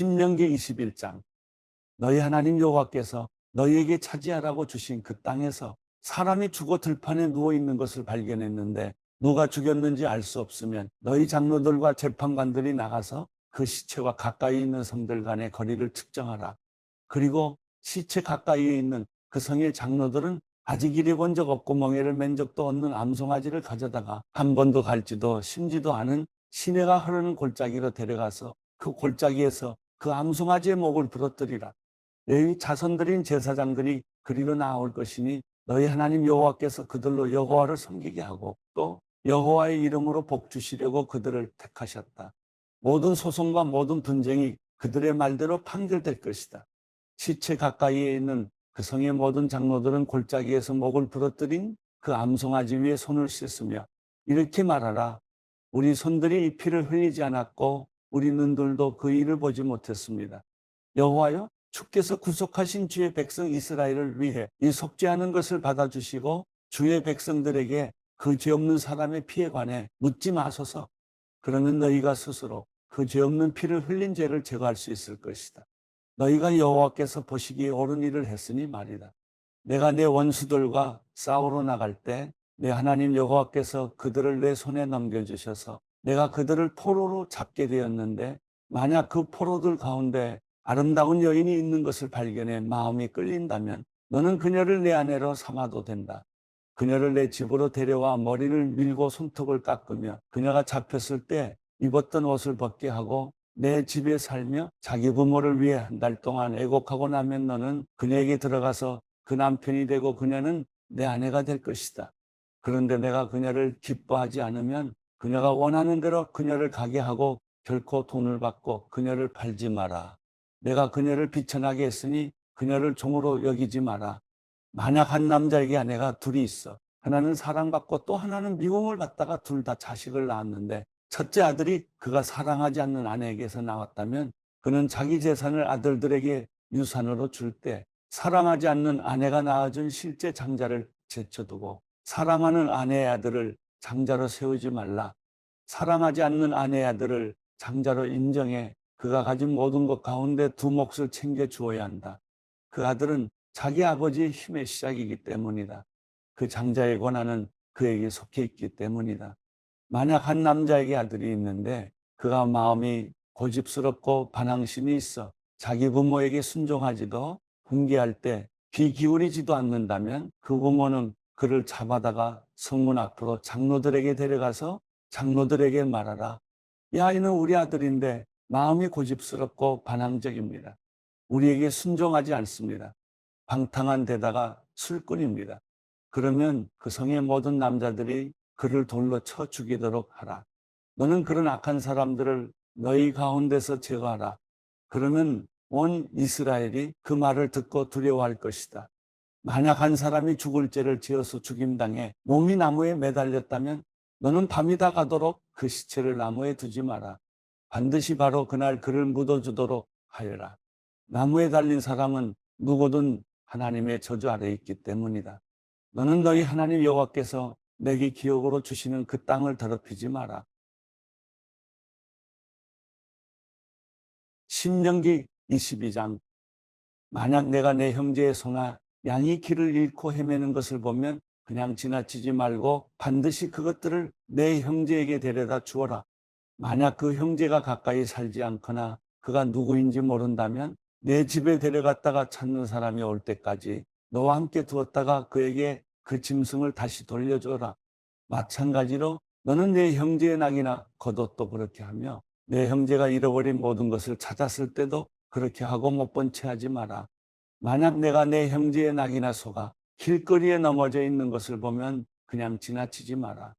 신명기 21장. 너희 하나님 여호와께서 너희에게 차지하라고 주신 그 땅에서 사람이 죽어 들판에 누워 있는 것을 발견했는데 누가 죽였는지 알 수 없으면 너희 장로들과 재판관들이 나가서 그 시체와 가까이 있는 성들 간의 거리를 측정하라. 그리고 시체 가까이에 있는 그 성의 장로들은 아직 이래 본 적 없고 멍에를 맨 적도 없는 암송아지를 가져다가 한 번도 갈지도 심지도 않은 시내가 흐르는 골짜기로 데려가서 그 골짜기에서 그 암송아지의 목을 부러뜨리라. 레위 자손들인 제사장들이 그리로 나올 것이니 너희 하나님 여호와께서 그들로 여호와를 섬기게 하고 또 여호와의 이름으로 복 주시려고 그들을 택하셨다. 모든 소송과 모든 분쟁이 그들의 말대로 판결될 것이다. 시체 가까이에 있는 그 성의 모든 장로들은 골짜기에서 목을 부러뜨린 그 암송아지 위에 손을 씻으며 이렇게 말하라. 우리 손들이 이 피를 흘리지 않았고 우리 눈들도 그 일을 보지 못했습니다. 여호와여, 주께서 구속하신 주의 백성 이스라엘을 위해 이 속죄하는 것을 받아주시고 주의 백성들에게 그 죄 없는 사람의 피에 관해 묻지 마소서. 그러면 너희가 스스로 그 죄 없는 피를 흘린 죄를 제거할 수 있을 것이다. 너희가 여호와께서 보시기에 옳은 일을 했으니 말이다. 내가 내 원수들과 싸우러 나갈 때 내 하나님 여호와께서 그들을 내 손에 넘겨주셔서 내가 그들을 포로로 잡게 되었는데 만약 그 포로들 가운데 아름다운 여인이 있는 것을 발견해 마음이 끌린다면 너는 그녀를 내 아내로 삼아도 된다. 그녀를 내 집으로 데려와 머리를 밀고 손톱을 깎으며 그녀가 잡혔을 때 입었던 옷을 벗게 하고 내 집에 살며 자기 부모를 위해 한 달 동안 애곡하고 나면 너는 그녀에게 들어가서 그 남편이 되고 그녀는 내 아내가 될 것이다. 그런데 내가 그녀를 기뻐하지 않으면 그녀가 원하는 대로 그녀를 가게 하고 결코 돈을 받고 그녀를 팔지 마라. 내가 그녀를 비천하게 했으니 그녀를 종으로 여기지 마라. 만약 한 남자에게 아내가 둘이 있어. 하나는 사랑받고 또 하나는 미움을 받다가 둘 다 자식을 낳았는데 첫째 아들이 그가 사랑하지 않는 아내에게서 나왔다면 그는 자기 재산을 아들들에게 유산으로 줄 때 사랑하지 않는 아내가 낳아준 실제 장자를 제쳐두고 사랑하는 아내의 아들을 장자로 세우지 말라. 사랑하지 않는 아내의 아들을 장자로 인정해 그가 가진 모든 것 가운데 두 몫을 챙겨 주어야 한다. 그 아들은 자기 아버지의 힘의 시작이기 때문이다. 그 장자의 권한은 그에게 속해 있기 때문이다. 만약 한 남자에게 아들이 있는데 그가 마음이 고집스럽고 반항심이 있어 자기 부모에게 순종하지도 훈계할 때 귀 기울이지도 않는다면 그 부모는 그를 잡아다가 성문 앞으로 장로들에게 데려가서 장로들에게 말하라. 이 아이는 우리 아들인데 마음이 고집스럽고 반항적입니다. 우리에게 순종하지 않습니다. 방탕한 데다가 술꾼입니다. 그러면 그 성의 모든 남자들이 그를 돌로 쳐 죽이도록 하라. 너는 그런 악한 사람들을 너희 가운데서 제거하라. 그러면 온 이스라엘이 그 말을 듣고 두려워할 것이다. 만약 한 사람이 죽을 죄를 지어서 죽임당해 몸이 나무에 매달렸다면 너는 밤이 다 가도록 그 시체를 나무에 두지 마라. 반드시 바로 그날 그를 묻어주도록 하여라. 나무에 달린 사람은 누구든 하나님의 저주 아래에 있기 때문이다. 너는 너희 하나님 여호와께서 내게 기업으로 주시는 그 땅을 더럽히지 마라. 신명기 22장. 만약 내가 내 형제의 소나 양이 길을 잃고 헤매는 것을 보면 그냥 지나치지 말고 반드시 그것들을 내 형제에게 데려다 주어라. 만약 그 형제가 가까이 살지 않거나 그가 누구인지 모른다면 내 집에 데려갔다가 찾는 사람이 올 때까지 너와 함께 두었다가 그에게 그 짐승을 다시 돌려줘라. 마찬가지로 너는 내 형제의 낙이나 겉옷도 그렇게 하며 내 형제가 잃어버린 모든 것을 찾았을 때도 그렇게 하고 못 본 채 하지 마라. 만약 내가 내 형제의 낙이나 소가 길거리에 넘어져 있는 것을 보면 그냥 지나치지 마라.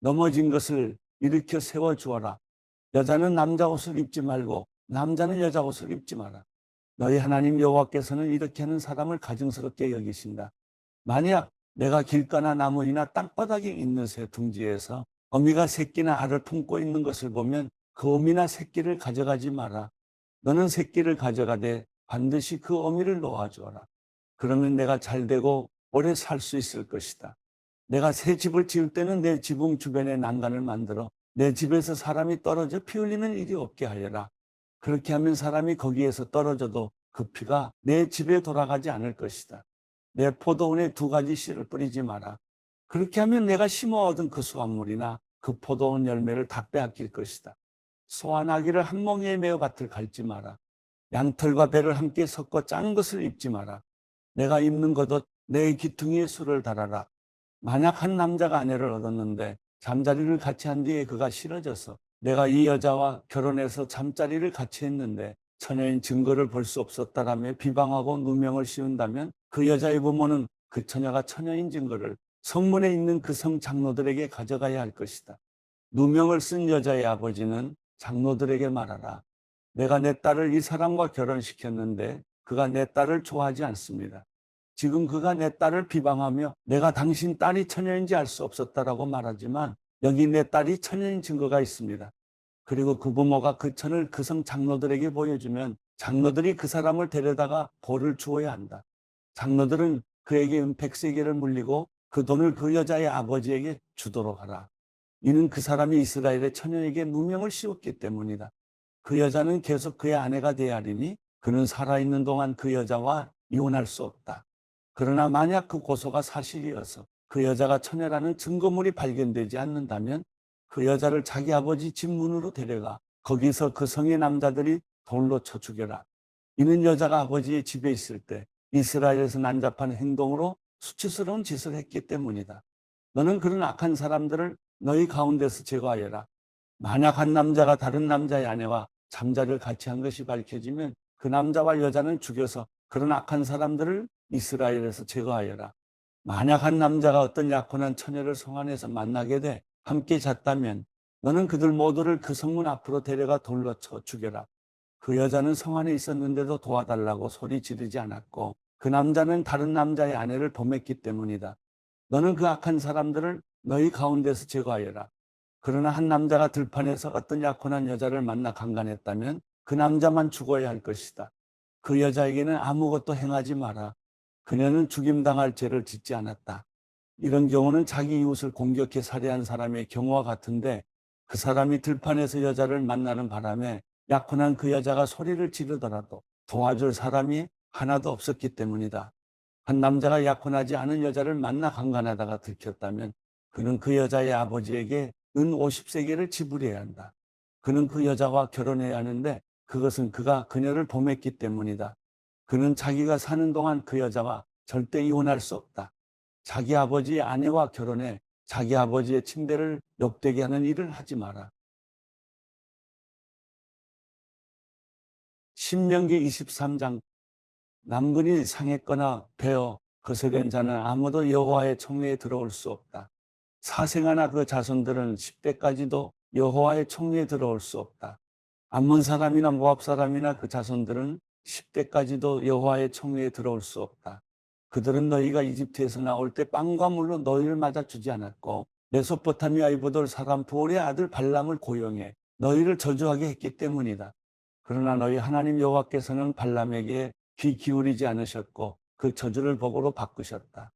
넘어진 것을 일으켜 세워주어라. 여자는 남자 옷을 입지 말고 남자는 여자 옷을 입지 마라. 너희 하나님 여호와께서는 이렇게 하는 사람을 가증스럽게 여기신다. 만약 내가 길가나 나무이나 땅바닥에 있는 새 둥지에서 어미가 새끼나 알을 품고 있는 것을 보면 그 어미나 새끼를 가져가지 마라. 너는 새끼를 가져가되 반드시 그 어미를 놓아주어라. 그러면 내가 잘되고 오래 살 수 있을 것이다. 내가 새 집을 지을 때는 내 지붕 주변에 난간을 만들어 내 집에서 사람이 떨어져 피 흘리는 일이 없게 하여라. 그렇게 하면 사람이 거기에서 떨어져도 그 피가 내 집에 돌아가지 않을 것이다. 내 포도원에 두 가지 씨를 뿌리지 마라. 그렇게 하면 내가 심어 얻은 그 수확물이나 그 포도원 열매를 다 빼앗길 것이다. 소와 나귀를 한 몽에에 메어 밭을 갈지 마라. 양털과 배를 함께 섞어 짠 것을 입지 마라. 내가 입는 겉옷 내 귀퉁이에 술을 달아라. 만약 한 남자가 아내를 얻었는데 잠자리를 같이 한 뒤에 그가 싫어져서 내가 이 여자와 결혼해서 잠자리를 같이 했는데 처녀인 증거를 볼 수 없었다라며 비방하고 누명을 씌운다면 그 여자의 부모는 그 처녀가 처녀인 증거를 성문에 있는 그 성 장로들에게 가져가야 할 것이다. 누명을 쓴 여자의 아버지는 장로들에게 말하라. 내가 내 딸을 이 사람과 결혼시켰는데 그가 내 딸을 좋아하지 않습니다. 지금 그가 내 딸을 비방하며 내가 당신 딸이 처녀인지 알 수 없었다라고 말하지만 여기 내 딸이 처녀인 증거가 있습니다. 그리고 그 부모가 그 천을 그 성 장로들에게 보여주면 장로들이 그 사람을 데려다가 벌을 주어야 한다. 장로들은 그에게 은백세계를 물리고 그 돈을 그 여자의 아버지에게 주도록 하라. 이는 그 사람이 이스라엘의 처녀에게 누명을 씌웠기 때문이다. 그 여자는 계속 그의 아내가 되어야 하리니 그는 살아있는 동안 그 여자와 이혼할 수 없다. 그러나 만약 그 고소가 사실이어서 그 여자가 처녀라는 증거물이 발견되지 않는다면 그 여자를 자기 아버지 집 문으로 데려가 거기서 그 성의 남자들이 돌로 쳐 죽여라. 이는 여자가 아버지의 집에 있을 때 이스라엘에서 난잡한 행동으로 수치스러운 짓을 했기 때문이다. 너는 그런 악한 사람들을 너희 가운데서 제거하여라. 만약 한 남자가 다른 남자의 아내와 잠자리를 같이 한 것이 밝혀지면 그 남자와 여자는 죽여서 그런 악한 사람들을 이스라엘에서 제거하여라. 만약 한 남자가 어떤 약혼한 처녀를 성 안에서 만나게 돼 함께 잤다면 너는 그들 모두를 그 성문 앞으로 데려가 돌로 쳐 죽여라. 그 여자는 성 안에 있었는데도 도와달라고 소리 지르지 않았고 그 남자는 다른 남자의 아내를 범했기 때문이다. 너는 그 악한 사람들을 너희 가운데서 제거하여라. 그러나 한 남자가 들판에서 어떤 약혼한 여자를 만나 강간했다면 그 남자만 죽어야 할 것이다. 그 여자에게는 아무것도 행하지 마라. 그녀는 죽임당할 죄를 짓지 않았다. 이런 경우는 자기 이웃을 공격해 살해한 사람의 경우와 같은데 그 사람이 들판에서 여자를 만나는 바람에 약혼한 그 여자가 소리를 지르더라도 도와줄 사람이 하나도 없었기 때문이다. 한 남자가 약혼하지 않은 여자를 만나 강간하다가 들켰다면 그는 그 여자의 아버지에게 은 50세겔을 지불해야 한다. 그는 그 여자와 결혼해야 하는데 그것은 그가 그녀를 범했기 때문이다. 그는 자기가 사는 동안 그 여자와 절대 이혼할 수 없다. 자기 아버지의 아내와 결혼해 자기 아버지의 침대를 욕되게 하는 일을 하지 마라. 신명기 23장. 남근이 상했거나 베어 거세된 자는 아무도 여호와의 총회에 들어올 수 없다. 사생아나 그 자손들은 10대까지도 여호와의 총회에 들어올 수 없다. 암몬 사람이나 모압 사람이나 그 자손들은 10대까지도 여호와의 총회에 들어올 수 없다. 그들은 너희가 이집트에서 나올 때 빵과 물로 너희를 맞아주지 않았고 메소포타미아에 보돌 사람 부올의 아들 발람을 고용해 너희를 저주하게 했기 때문이다. 그러나 너희 하나님 여호와께서는 발람에게 귀 기울이지 않으셨고 그 저주를 복으로 바꾸셨다.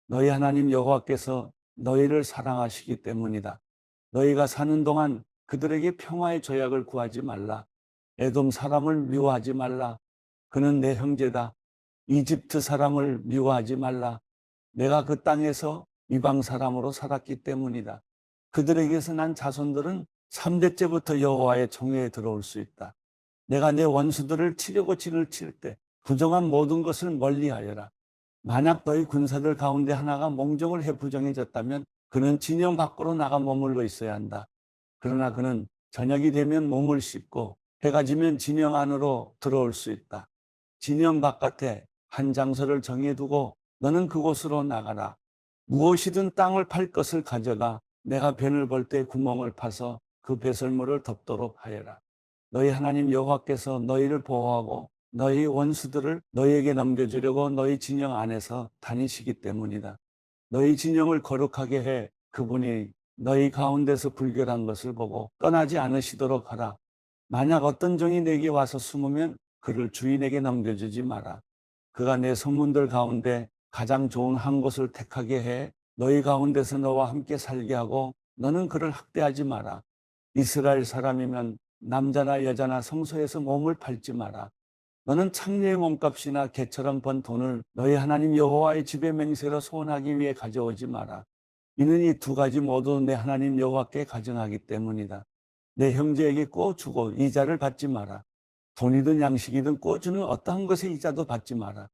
너희 하나님 여호와께서 너희를 사랑하시기 때문이다. 너희가 사는 동안 그들에게 평화의 조약을 구하지 말라. 에돔 사람을 미워하지 말라. 그는 내 형제다. 이집트 사람을 미워하지 말라. 내가 그 땅에서 이방 사람으로 살았기 때문이다. 그들에게서 난 자손들은 3대째부터 여호와의 총회에 들어올 수 있다. 내가 내 원수들을 치려고 진을 칠 때 부정한 모든 것을 멀리하여라. 만약 너희 군사들 가운데 하나가 몽정을 해 부정해졌다면 그는 진영 밖으로 나가 머물러 있어야 한다. 그러나 그는 저녁이 되면 몸을 씻고 해가 지면 진영 안으로 들어올 수 있다. 진영 바깥에 한 장소를 정해두고 너는 그곳으로 나가라. 무엇이든 땅을 팔 것을 가져가 내가 변을 벌 때 구멍을 파서 그 배설물을 덮도록 하여라. 너희 하나님 여호와께서 너희를 보호하고 너희 원수들을 너희에게 넘겨주려고 너희 진영 안에서 다니시기 때문이다. 너희 진영을 거룩하게 해 그분이 너희 가운데서 불결한 것을 보고 떠나지 않으시도록 하라. 만약 어떤 종이 내게 와서 숨으면 그를 주인에게 넘겨주지 마라. 그가 내 성문들 가운데 가장 좋은 한 곳을 택하게 해 너희 가운데서 너와 함께 살게 하고 너는 그를 학대하지 마라. 이스라엘 사람이면 남자나 여자나 성소에서 몸을 팔지 마라. 너는 창녀의 몸값이나 개처럼 번 돈을 너희 하나님 여호와의 집에 맹세로 소원하기 위해 가져오지 마라. 이는 이 두 가지 모두 내 하나님 여호와께 가증하기 때문이다. 내 형제에게 꿔주고 이자를 받지 마라. 돈이든 양식이든 꿔주는 어떠한 것의 이자도 받지 마라.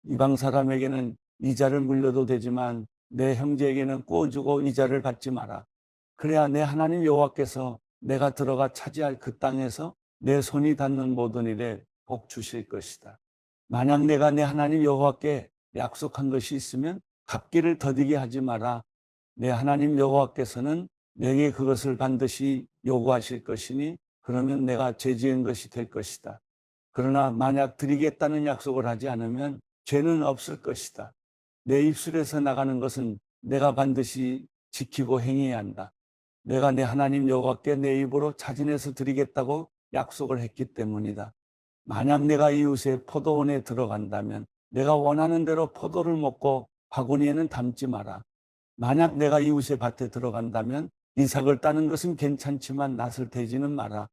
이방 사람에게는 이자를 물려도 되지만 내 형제에게는 꿔주고 이자를 받지 마라. 그래야 내 하나님 여호와께서 내가 들어가 차지할 그 땅에서 내 손이 닿는 모든 일에 복 주실 것이다. 만약 내가 내 하나님 여호와께 약속한 것이 있으면 갚기를 더디게 하지 마라. 내 하나님 여호와께서는 내게 그것을 반드시 요구하실 것이니 그러면 내가 죄 지은 것이 될 것이다. 그러나 만약 드리겠다는 약속을 하지 않으면 죄는 없을 것이다. 내 입술에서 나가는 것은 내가 반드시 지키고 행해야 한다. 내가 내 하나님 여호와께 내 입으로 자진해서 드리겠다고 약속을 했기 때문이다. 만약 내가 이웃의 포도원에 들어간다면 내가 원하는 대로 포도를 먹고 바구니에는 담지 마라. 만약 내가 이웃의 밭에 들어간다면 이삭을 따는 것은 괜찮지만 낫을 대지는 마라.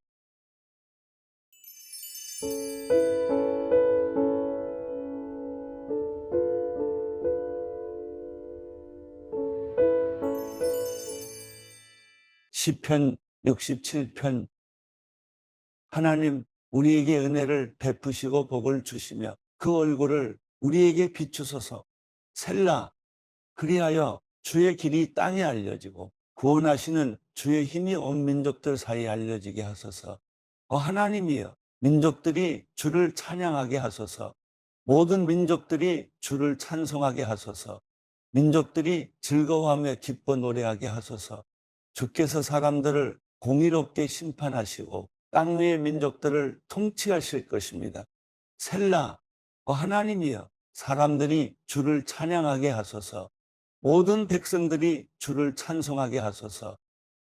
시편 67편. 하나님 우리에게 은혜를 베푸시고 복을 주시며 그 얼굴을 우리에게 비추소서. 셀라. 그리하여 주의 길이 땅에 알려지고 구원하시는 주의 힘이 온 민족들 사이에 알려지게 하소서. 하나님이여, 민족들이 주를 찬양하게 하소서. 모든 민족들이 주를 찬송하게 하소서. 민족들이 즐거워하며 기뻐 노래하게 하소서. 주께서 사람들을 공의롭게 심판하시고 땅 위의 민족들을 통치하실 것입니다. 셀라. 하나님이여, 사람들이 주를 찬양하게 하소서. 모든 백성들이 주를 찬송하게 하소서.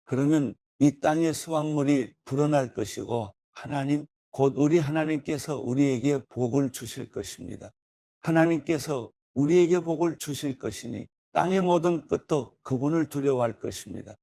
그러면 이 땅의 수확물이 불어날 것이고 하나님, 곧 우리 하나님께서 우리에게 복을 주실 것입니다. 하나님께서 우리에게 복을 주실 것이니 땅의 모든 끝도 그분을 두려워할 것입니다.